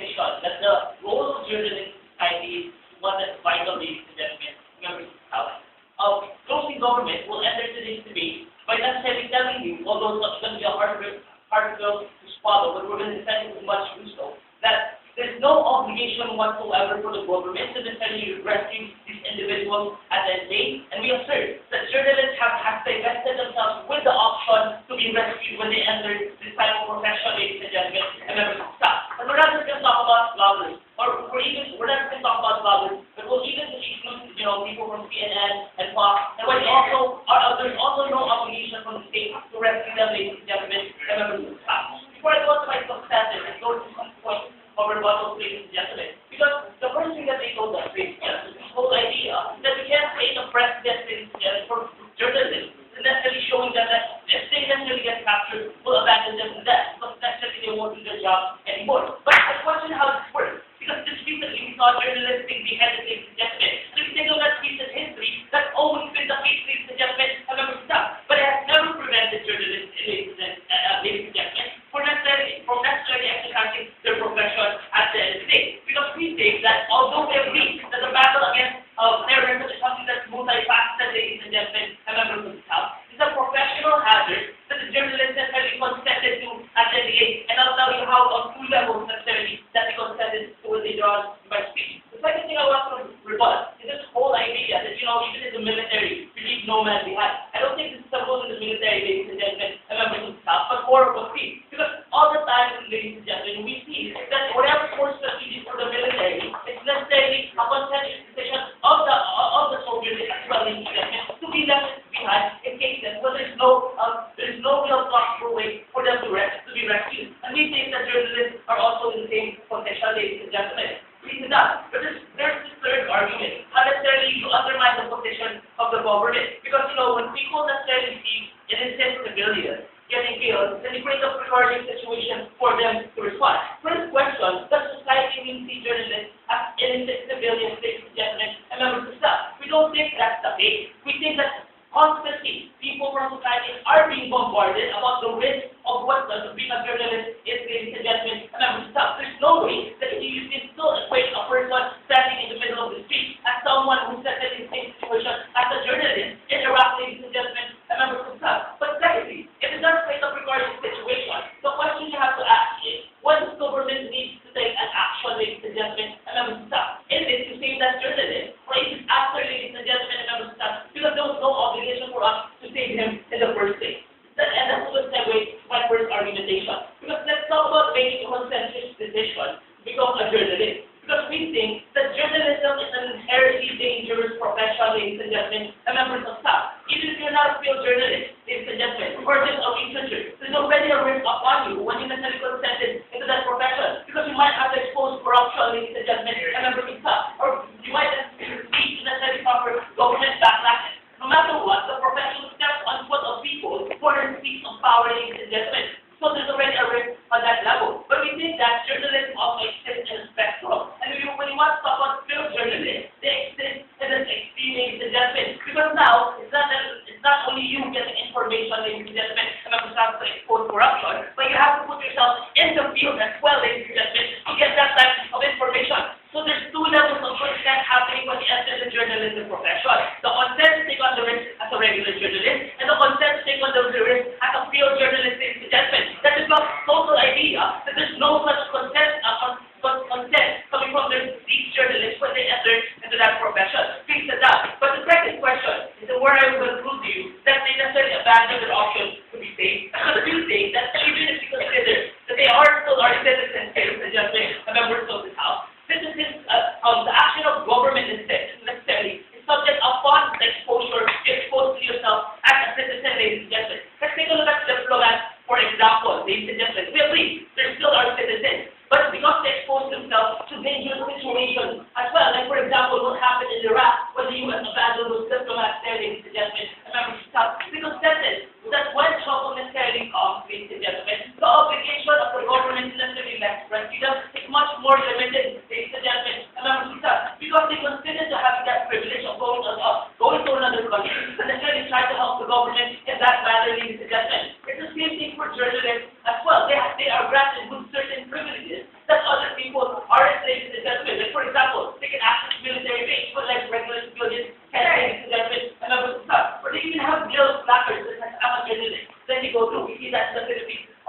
official that the role of journalists in society is one that's vital, ladies and gentlemen, members of the House. Closing government will enter today's debate by not necessarily telling you, although it's going to be a hard pill to swallow, but we're going to defend it as much do so, that there's no obligation whatsoever for the government to necessarily rescue these individuals at the day, and we assert that journalists have divested themselves with the option to be rescued when they enter this type of profession, ladies and gentlemen, and members of staff. And we're not just going to talk about bloggers, or we're not going to talk about bloggers, but we'll even include, people from CNN and Fox, and there's also no obligation from the state to rescue them, ladies and gentlemen, and members of staff. Before I go to my successes and go to some points of rebuttal, ladies and gentlemen, because the first thing that they told us, ladies and gentlemen, this whole idea that we can't create a precedent, ladies and gentlemen, for journalists, necessarily showing them that if they necessarily get captured, we'll abandon them to death, because necessarily they won't do their job anymore. But the question how this works, because just recently we saw journalists being beheaded, ladies and gentlemen. So if you take a look at recent history, that's always been the case, ladies and gentlemen, and members of staff. But it has never prevented journalists, ladies and gentlemen, from necessarily exercising their profession at the end of the day. Because we think that although we agree that the battle against terrorism is something that's multifaceted, ladies and gentlemen, and members of the House, it's a professional hazard that the journalists necessarily consented to at the end of the day. And I'll tell you how on two levels necessarily that they consented to later on in my speech. The second thing I want to rebut is this whole idea that, even in the military, you leave no man behind. I don't think this is a rule in the military, ladies and gentlemen, and members of the House, but more of a free. Because all the time, ladies and gentlemen, we see that whatever force strategy for the military, it's necessarily a consensus decision of the soldiers as well, ladies and gentlemen, to be left behind in case that there's no real possible way for them to be rescued. And we think that journalists are also in the same position, ladies and gentlemen. Reason that, but there's this third argument. How necessarily you undermine the position of the government. Because, when people necessarily see innocent civilians getting killed, then you create a precarious situation for them to respond. First question, does society mean see journalists as innocent civilians, ladies and gentlemen, and members of staff? We don't think that's the case. We think that constantly people from society are being bombarded about the risk of what being a journalist is, ladies and gentlemen, and members of staff. There's no way that you can still equate a person standing in the middle of the street as someone who's set in the same situation as a journalist in Iraq, ladies and gentlemen, and members of staff. But secondly, if it does create a precarious situation, the question you have to ask is, what does government need to take an action, ladies and gentlemen, and members of staff? Is it to save that journalist, or is it after, ladies and gentlemen, and members of staff, because there was no obligation for us to save him in the first place? And that's what segue to my first argumentation. Because let's talk about making a consensus decision to become a journalist. Because we think that journalism is an inherently dangerous profession, ladies and gentlemen, and members of staff. Even if you're not a field journalist, ladies and gentlemen, or just a researcher, there's already a risk upon you when you necessarily consented into that profession. Because you might have to expose corruption, ladies and gentlemen, and members of staff. Or you might need to necessarily suffer government backlash. No matter what, the profession steps on foot of people for their seats of power, ladies and gentlemen. So there's already a risk on that level. But we think that journalism also exists in a spectrum. And when you want to talk about field journalists, they exist in this extreme, ladies and gentlemen. Because now, it's not only you getting information, ladies and gentlemen, and members have to expose corruption, but you have to put yourself in the field as well, ladies and gentlemen, to get that type of information. So there's two levels of consent happening when you enter the journalism profession. The consent to take on the risk as a regular journalist, and the consent to take on the risk as a field journalist, ladies and gentlemen. That is the total idea that there's no such consent coming from these journalists when they enter into that profession. Please sit down. But the second question is where I will conclude to you that they necessarily abandon their option to be safe. But do think that even if you consider that they are still our citizens, ladies and gentlemen, and members of this House, the action of government necessarily is subject upon the exposure you expose to yourself as a citizen, ladies and gentlemen. Let's take a look at diplomats, for example, ladies and gentlemen. We agree, they're still our citizens. But because they expose themselves to dangerous situations as well, like for example, what happened in Iraq when the U.S. abandoned those diplomats there, ladies and gentlemen, and members of staff, we consented that when trouble necessarily comes, ladies and gentlemen, the obligation of the government to necessarily rescue them is much more limited, ladies and gentlemen, and members of staff, because they consider to have that privilege of going to another country and necessarily try to help the government in that manner, ladies and gentlemen. It's the same thing for journalists as well. They are granted with certain privileges that other people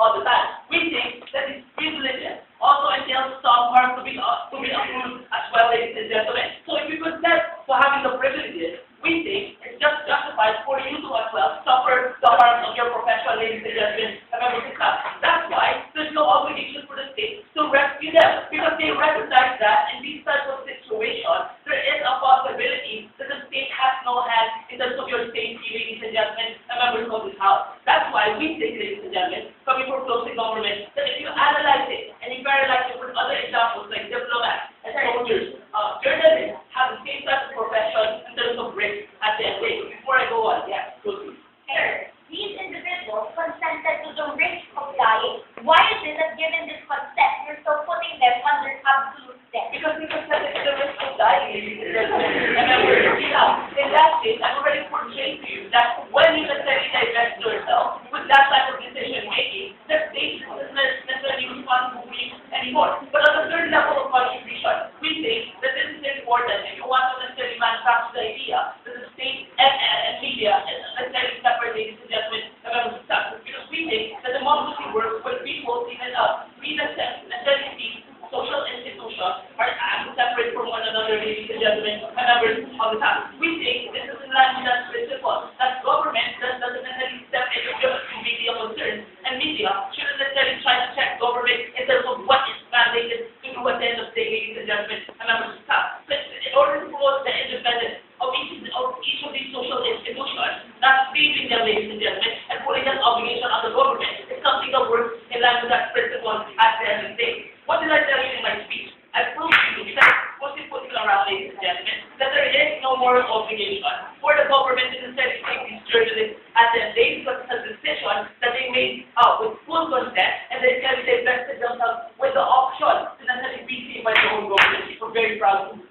all the time. We think that these privileges also entails some harm to be approved as well, ladies and gentlemen. So if you consent to having the privileges, we think it's just justified for you to as well suffer the harms of your profession, ladies and gentlemen, and members of staff. That's why there's no obligation for the state to rescue them, because they recognize that in these types of situations, there is a possibility that the state has no hand in terms of your safety, ladies and gentlemen, and members of this house. That's why we think, ladies and gentlemen, coming from closing government, that if you analyze it and you parallelize it with other examples like diplomats and soldiers, journalists have the same type of profession in terms of risk at the end. So before I go on, yeah, go to. Sir, these individuals consented to the risk of dying. Why is it that given this consent, you're still putting them under absolute death? Because we consented to the risk of dying, ladies and gentlemen. And then we're in that case, I've already portrayed to you that when you necessarily divest yourself with that type of decision making, the state isn't necessarily responsible for you anymore. But on the third level of contribution, we think that this is important if you want to necessarily manufacture the idea that the state and media is necessarily separate, ladies and gentlemen, because we think that democracy works when people we necessarily see social institutions are separate from one another, ladies and gentlemen, and members of the time. We think this is in line with that principle, that government doesn't necessarily step into media concerns, and media shouldn't necessarily try to check government in terms of what is mandated to do at the end of the day, ladies and gentlemen, and members of the staff. But in order to promote the independence of each of these social institutions, not saving them, ladies and gentlemen, and putting that obligation on the government, is something that works in line with that principle at the end of the day. What did I tell you in my speech? I proved to you that, most important around, ladies and gentlemen, that there is no moral obligation for the government to necessarily take these journalists at the end of the day, because it's a decision that they made with full consent, and they vested themselves with the option to necessarily be seen by the whole government. We're very proud of you.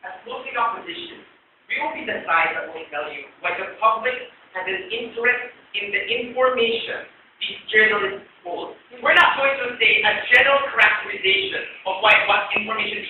As closing opposition, we will be the side that will tell you why the public has an interest in the information these journalists hold. We're not going to say a general characterization of what information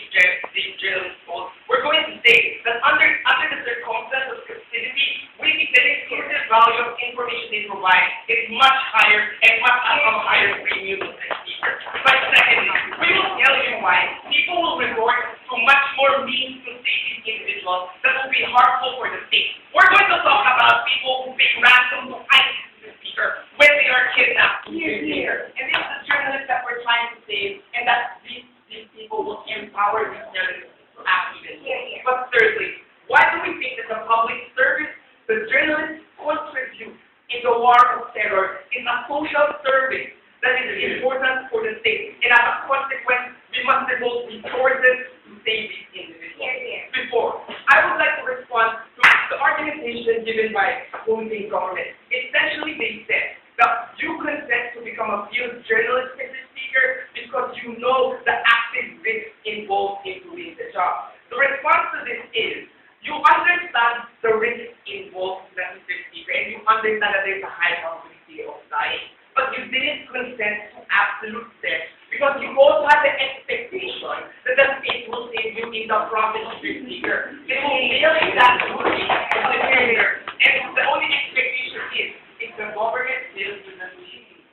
these journalists hold. We're going to say that under the circumstances of captivity, we think the exclusive value of information they provide is much higher and much at a higher premium than speaker. But secondly, we will tell you why people will resort to much more means to save these individuals that will be harmful for the state. We're going to talk about people who pay ransom to ISIS, the speaker, when they are kidnapped here. And this is the journalists that we're trying to save, and that these people will empower these journalists to act even more. But thirdly, why do we think that the public service, the journalists contribute in the war of terror, is a social service that is important for the state, and as a consequence, we must devote resources to save these individuals. Before, I would like to respond to the argumentation given by opposing government. Essentially, they said that you consent to become a field journalist, Mr. Speaker, because you know the active risk involved in doing the job. The response to this is, you understand the risk involved, Mr. Speaker, and you understand that there's a high probability of dying. But you didn't consent to absolute death because you also had the expectation that the state will save you in the province, Mr. Speaker. They will mail in that duty to the carrier. And the only expectation is, if the government fails to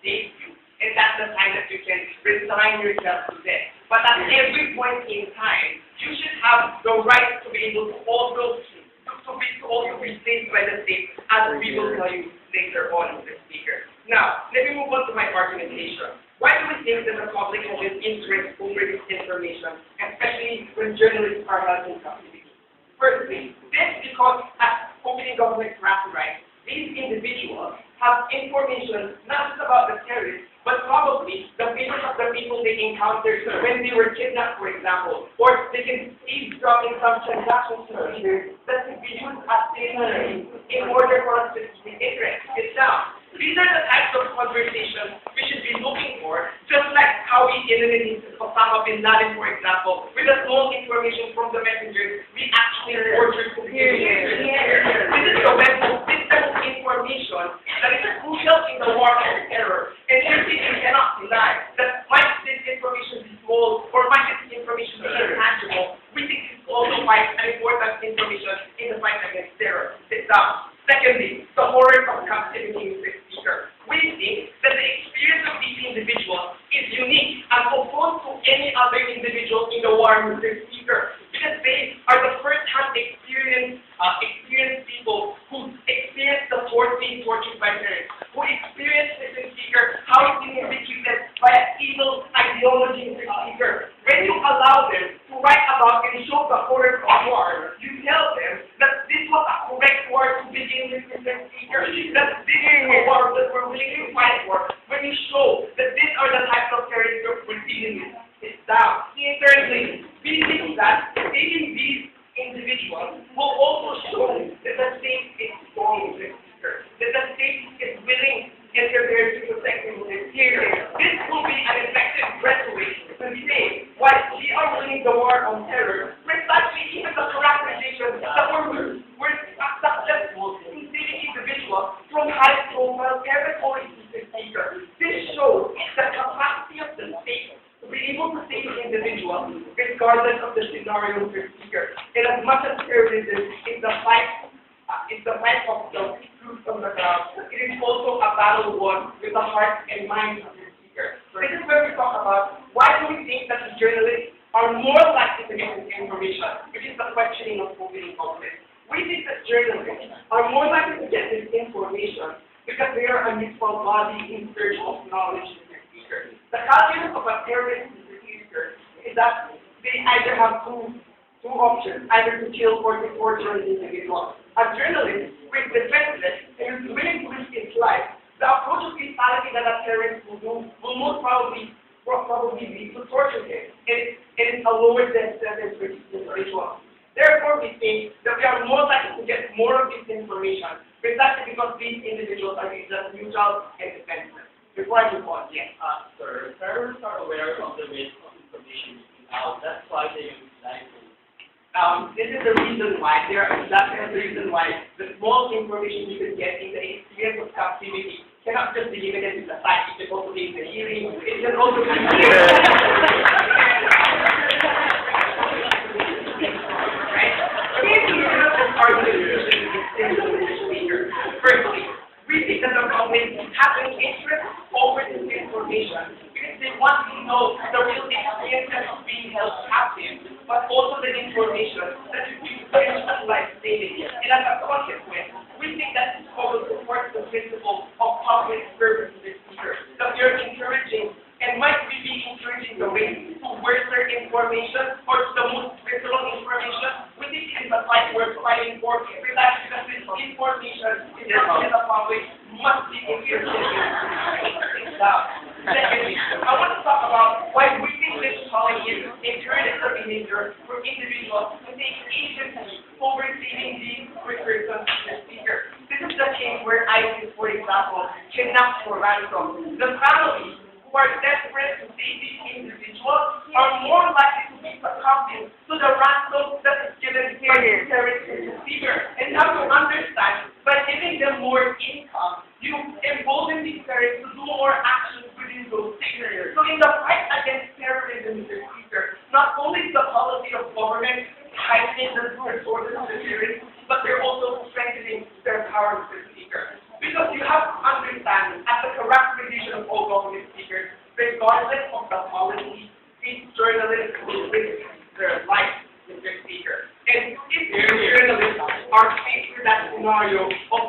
save you, and that's the time that you can resign yourself to death. But at every point in time, you should have the right to be able to also be saved by the state, as we will tell you later on, Mr. Speaker. Now, let me move on to my argumentation. Why do we think that the public has an interest over this information, especially when journalists are held in captivity? Firstly, this because, as opening government right, these individuals have information not just about the terrorists, but probably the faces of the people they encountered when they were kidnapped, for example, or they can eavesdrop in some transactions that could be used as data in order for us to reiterate it down. These are the types of conversations we should be looking for, just like how we eliminated Osama bin Laden, for example, with the small information from the messengers, we actually tortured communities. This is the web system of information that is crucial in the war on terror. And if you cannot deny that might this information be small or might this information be intangible, we think it's also quite an important information in the fight against terror. Sit down. Secondly, the horror of captivity, Mr. Speaker. We think that the experience of these individuals is unique as opposed to any other individual in the war, Mr. Speaker, because they are the first-hand experienced people who experienced the force being tortured by terrorists, who experienced, Mr. Speaker, how it's being executed by an evil ideology, Mr. Speaker. When you allow them to write about and show the horror of war, you tell them that this was a correct war to begin with, Mr. Speaker, that this is a war that we're willing to fight for. When you show that these are the types of terrorists we're dealing with, it's down. Thirdly, we think that saving these individuals will also show that the state is strong, Mr. Speaker, that the state is willing and prepared to protect them. This will be an effective rhetoric to say why we are winning the war on terror, precisely even the characterization that we're successful in saving individuals from high-profile territories, Mr. Speaker. This shows the capacity of the state to be able to save individuals regardless of the scenario, Mr. Speaker. And as much as terrorism is the fight of the troops on the ground, it is also a battle won with the heart and mind, Mr. Speaker. This is where we talk about why do we think that the journalists are more likely to get this information, which is the questioning of opening conflict. We think that journalists are more likely to get this information because they are a neutral body in search of knowledge, Mr. Speaker. The calculus of a terrorist, Mr. Speaker, is that they either have two options, either to kill or to torture an individual. A journalist who is defenseless and is willing to risk his life, the approach of lethality that a terrorist will do will most probably lead to torture him. It is a lower death sentence for this individual. Therefore, we think that we are more likely to get more of this information, precisely because these individuals are just neutral and defenseless. Before I move on, yes. Sir, terrorists are aware of the risk of information leaking out. That's why they use lies. This is the reason why, that's the reason why the small information you can get in the experience of captivity cannot just be limited to the fact it can also be in the hearing, it can also be Firstly, we think that the public has an interest over this information because they want to know the real experience that is being held captive, but also the information that is being potentially life-saving. And as a consequence, we think that this also supports the principle of public service, Mr. Speaker, that we are encouraging and might we be encouraging the way to worser information or to the most critical information. We think it is a fight worth fighting for, because this information in the public must be encouraged. Secondly, I want to talk about why we think this policy encourages the behavior for individuals to take agency over saving these persons, Mr. Speaker. This is the case where ISIS, for example, kidnaps for ransom. The families who are desperate to save these individuals are more likely to be succumbing to the ransom that is given here in terrorists, Mr. Speaker. And now to understand, by giving them more income, you embolden these terrorists to do more actions within those sectors. So in the fight against terrorism, Mr. Speaker, not only is the policy of government tightening the resources of the terrorists, but they're also strengthening their power, Mr. Speaker. Because you have to understand, as a characterization of all government speakers, regardless of the policy, these journalists will risk their life, Mr. Speaker. And if these journalists are faced with that scenario of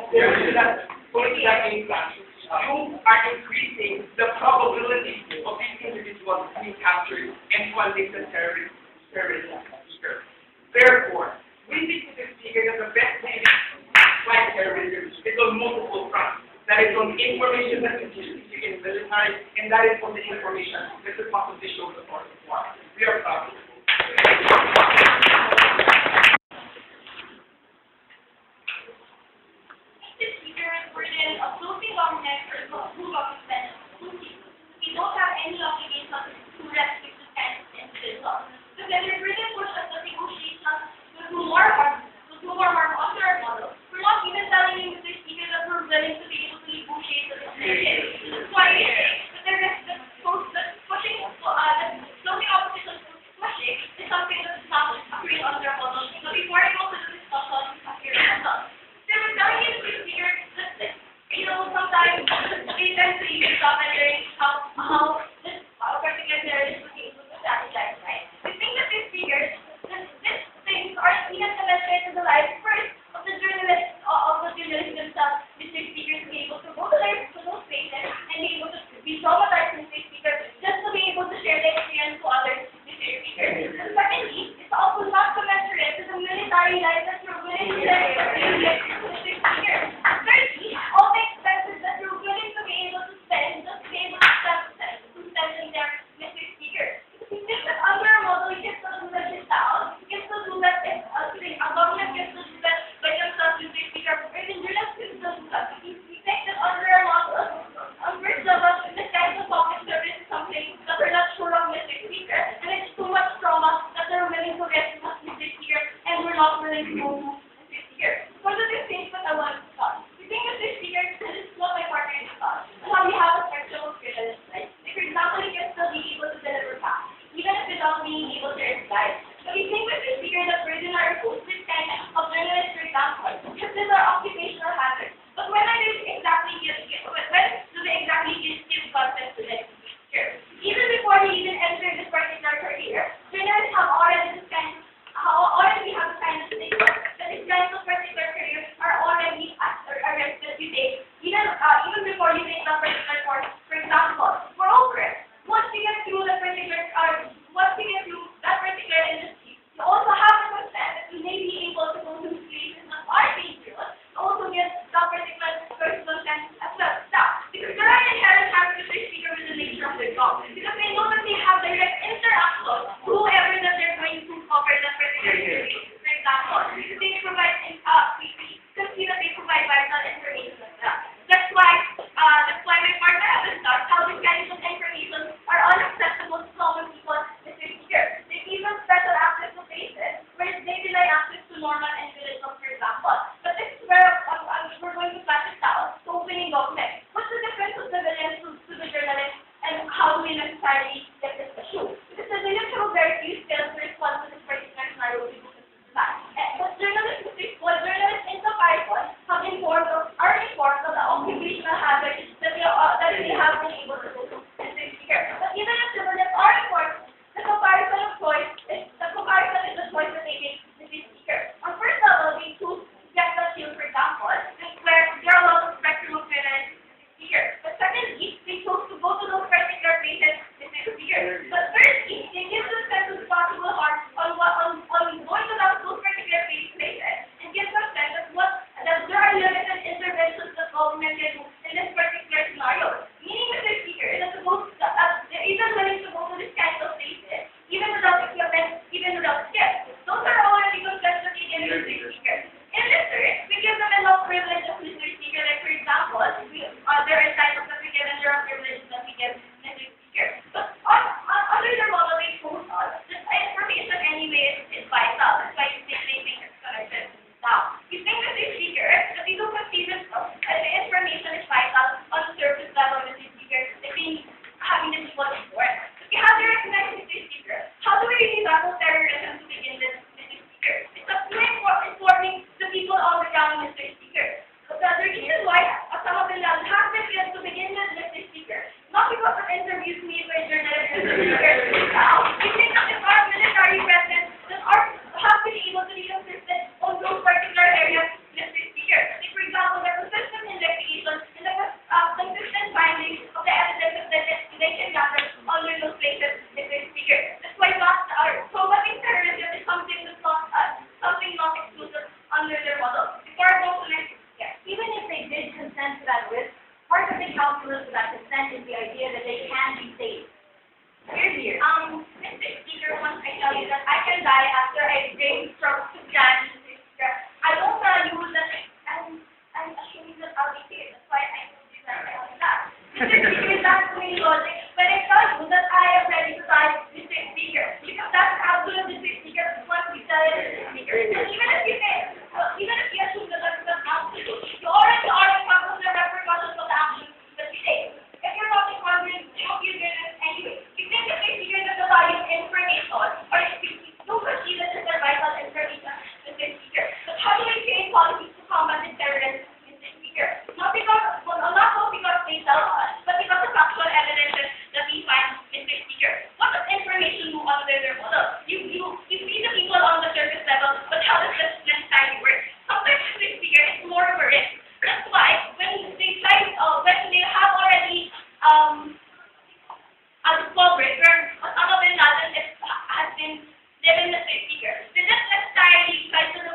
going to that impact, you are increasing the probability of these individuals being captured and funding the terrorist, Speaker. Therefore, we think, Mr. Speaker, that the best way to fight terrorism is on multiple fronts. That is on information that is used in military, and that is on the information that could possibly show the force of war. We are sorry. Mr. Speaker, we're then a closing government is something that's not appearing on their model. So before I go to the discussion, appearing on the there was telling you to figure that, you know, sometimes they tend to use commentary how this particular theory is looking into the satellite, right? We think that these figures, these things are even commensurate to the life first of the journalists themselves. These speakers to be able to go to those places and be able to be traumatized in these speakers just to be able to share the experience to others with their speakers. And secondly, it's also not commensurate to the military life that you're willing to live with these speakers. Thirdly, all the expenses that you're willing to be able to spend just to be able to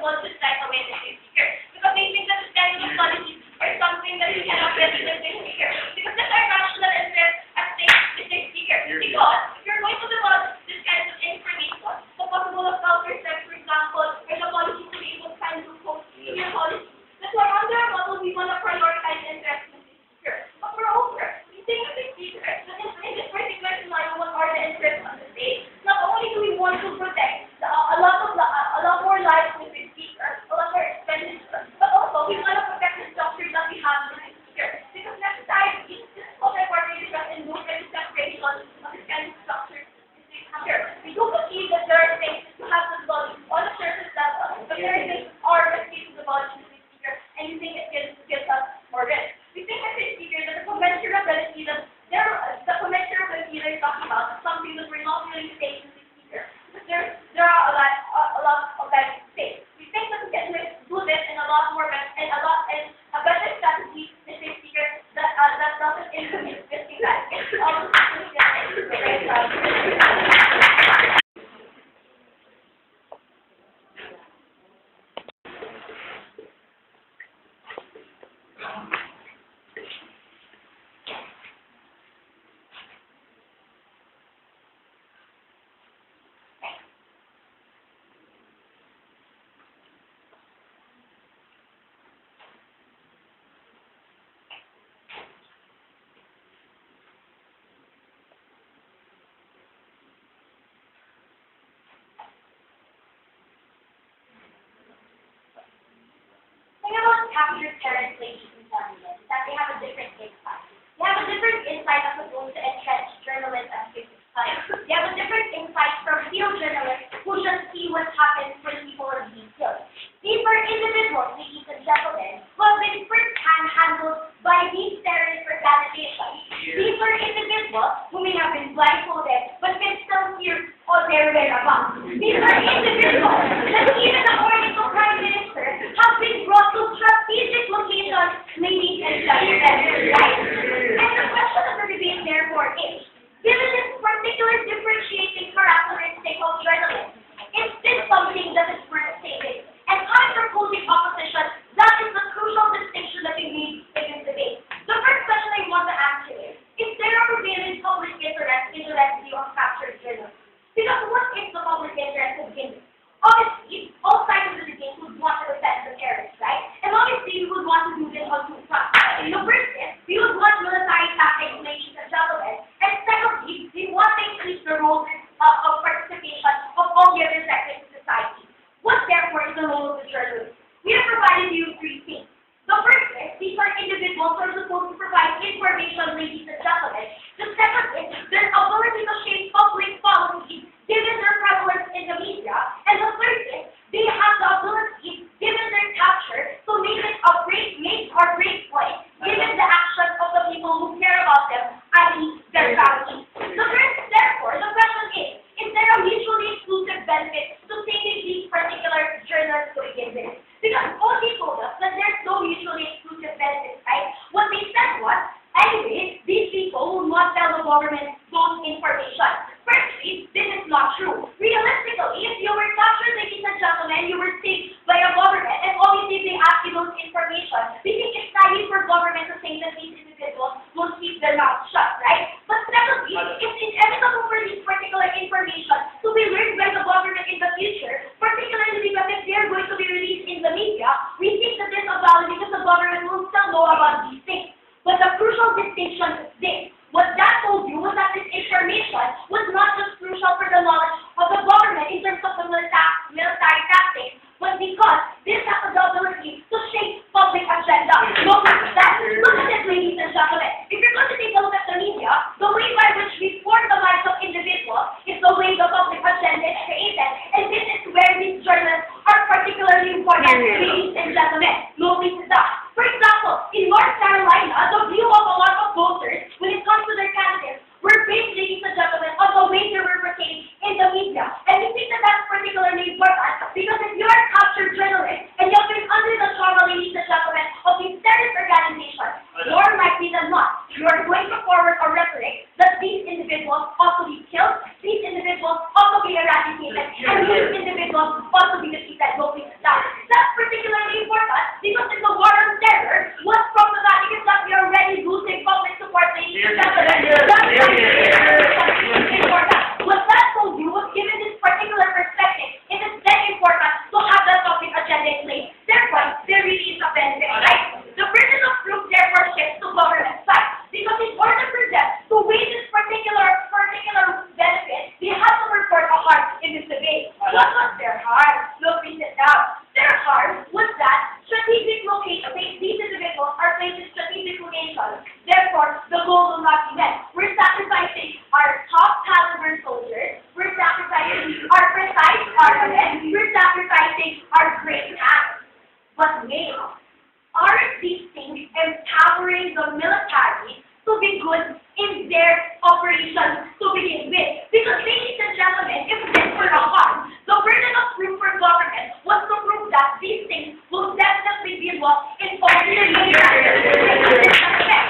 want to strike away the safety speaker. Because they think that this kind of policy or something that we cannot get in the safety speaker. Because that's our national interest at stake, the safety speaker. Because if you're going to develop this kind of information, the possible of counter-steps, for example, or the policy to be able to find loopholes in your policy. That's why under our model, we want to prioritize interest in the safety speaker. But moreover, we think of the speaker, in this particular scenario, what are the interests of the state? Not only do we want to protect a lot more lives with the speaker, a lot more expenditure, but also we want to protect the structure that we have with the speaker. Because next time, this is what I want to discuss and look at the separation of this kind of structure in the speaker. We do believe that there are things to have the body on the surface level, but there are things are escaping the body to the speaker, and you think it gives us more risk. We think that the speaker, that the commensurability, the commensurability that you're talking about, is something that we're not really saying to the speaker. There are a lot of that space. We think that we can do this in a lot more and a better strategy is a speaker that doesn't implement this thing that it's also capture parents' ladies and gentlemen, is that they have a different insight. They have a different insight as opposed to entrenched journalists and critics. They have a different insight from field journalists who just see what happens when people are being killed. These are individuals, ladies and gentlemen, who have been first-hand handled by these terrorist organizations. These are individuals who may have been blindfolded but can still hear all their whereabouts. These are individuals that even according to Prime Minister have been brought to strategic locations, ladies and gentlemen, right? And the question of the debate therefore is, given this particular differentiating characteristic of journalism, is this something that is worth stating? And I'm proposing opposition, that is the crucial distinction that we need in this debate. The first question I want to ask you is there a prevailing public interest in the rescue of captured journalists? Because what is the public interest to begin with? Obviously, all sides of the debate would want to defend the terrorists, right? And obviously, we would want to do this on two fronts. In the first place, we would want military tactics, ladies and gentlemen. And secondly, we want to increase the role of participation of all the other sectors in society. What, therefore, is the role of the journalists? We have provided you three things. The first is, these are individuals who are supposed to provide information, ladies and gentlemen. The second is, their ability to shape public policy, given their prevalence in the media. And the third is, they have the ability, given their capture, to make it a make or break point, given the actions of the people who care about them, i.e. their families. Therefore, the question is there a mutually exclusive benefit to saving these particular journalists to begin with? Because all they told us that there's no mutually exclusive benefit, right? What they said was, anyway, these people will not tell the government those information. Firstly, this is not true. Realistically, if you were captured, ladies and gentlemen, you were saved by a government, and obviously they ask you those information. We think it's naive for government to say that these individuals will keep their mouths shut, right? But secondly, it's inevitable for this particular information to be learned by the government in the future, particularly because if they're going to be released in the media, we think that there's a value because the government will still know about these things. But the crucial distinction is this. What that told you was that this information was not just crucial for the knowledge of the government in terms of the military tactics, but because this has the ability to shape public agenda. Look at that. Look at it, ladies and gentlemen. If you're going to take a look at the media, the way by which we form the lives of individuals is the way the public agenda is created. And this is where these journalists are particularly important, ladies and gentlemen. Notice that. For example, in North Carolina, the view of a lot of voters when it comes to their candidates were based, ladies and gentlemen, on the way they were portrayed in the media. And we think that that's particularly important because if you're a captured journalist and you've been under the trauma, ladies and gentlemen, of these terrorist organizations, more likely than not, you are going to forward a rhetoric that these individuals ought to be killed, these individuals ought to be eradicated, and these individuals ought to be defeated. Notice that. What was their harm? Look, read it down. Their harm was that strategic location, these individuals are placed in strategic locations. Therefore, the goal will not be met. We're sacrificing our top caliber soldiers. We're sacrificing our precise armament. We're sacrificing our great tanks. But wait, aren't these things empowering the military to be good in their operations to begin with? Because, ladies and gentlemen, if this were a harm, the burden of proof for government was to prove that these things will definitely be lost in all the military.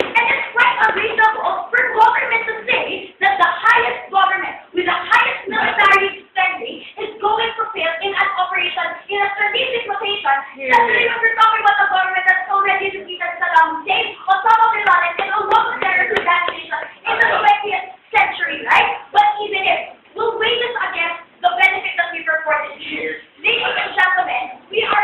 And it's quite unreasonable for government to say that the highest government with the highest military spending is going to fail in an operation in a strategic location. Especially when we're talking about a government that's already defeated Saddam Hussein, Osama bin Laden, and a lot of terrorist organizations in the 20th century, right? But even if, we'll weigh this against the benefit that we purported here. Ladies and gentlemen, we are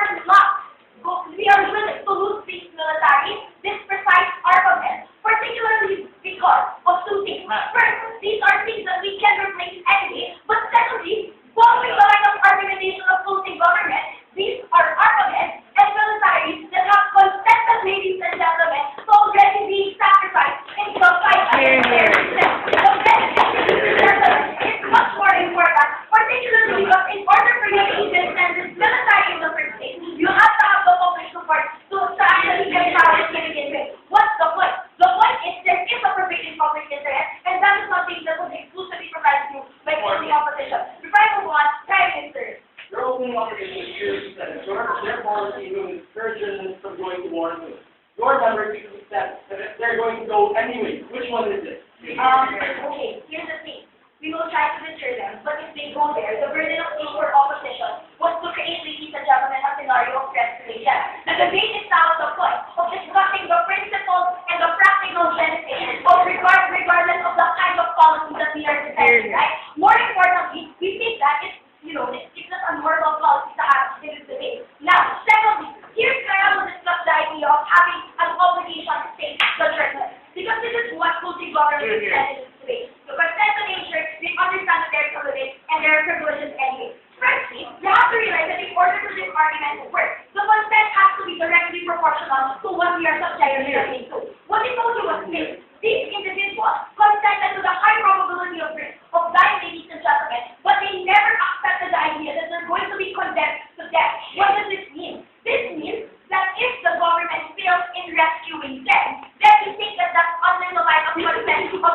willing to lose this military, this precise armament, particularly because of two things. First, these are things that we can replace anyway, but secondly, following the line of argumentation of losing government, these are armaments and militaries that have consented, ladies and gentlemen, to already being sacrificed in the fight against terrorism. The benefit, ladies and gentlemen, is much more important, particularly because in order for you to even send this military in the first place, you have to have the public support to actually empower it to begin with. What's the point? The point is there is a pervasive public interest, and that is something that was exclusively provided to you by the opposition. Before I move on, Prime Minister. Your opening opposition is clear that their policy will discourage journalists from going to war and news. Your numbers accept that they're going to go anyway. Which one is it? Okay, here's the thing. We will try to deter them, but if they go there, the burden of proof for opposition was to create, ladies and gentlemen, a scenario of escalation. The debate is now at the point of discussing the principles and the practical benefits of regardless of the kind of policy that we are defending, right? More importantly, we think that it's not a normal policy to have in this debate. Now, secondly, here's where I will discuss the idea of having an obligation to state the journalist. Because this is what multi-government is in this debate. Because as a nature, they understand that they're privileged and there are privileges anyway. Firstly, you have to realize that in order for this argument to work, the consent has to be directly proportional to what we are subjecting to. What they told you was this. These individuals consented to the high probability of risk of dying, ladies and gentlemen, but they never accepted the idea that they're going to be condemned to death. What does this mean? This means that if the government fails in rescuing them, then we think that that's under the line of consent of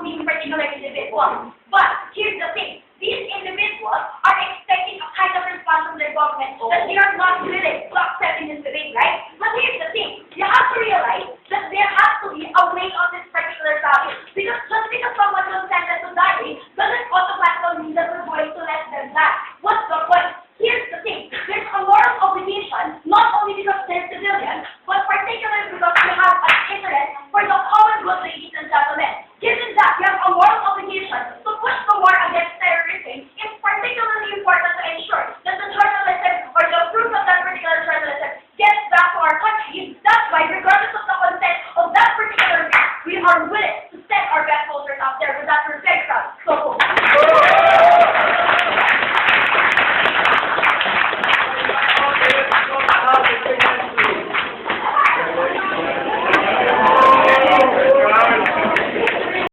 these particular individuals. But here's the thing. These individuals are expecting a kind of response from their government that they are not willing to accept in this debate, right? But here's the thing. You have to realize that there has to be a way on this particular topic. Because just because someone consented to die doesn't automatically mean that we're going to let them die. What's the point? Here's the thing. There's a moral obligation, not only because they're civilians, but particularly because we have an interest for the common good, ladies and gentlemen. Given that we have a moral obligation to push the war against terrorism, it's particularly important to ensure that the journalism or the proof of that particular journalism gets back to our country. That's why, regardless of the consent of that particular group, we are willing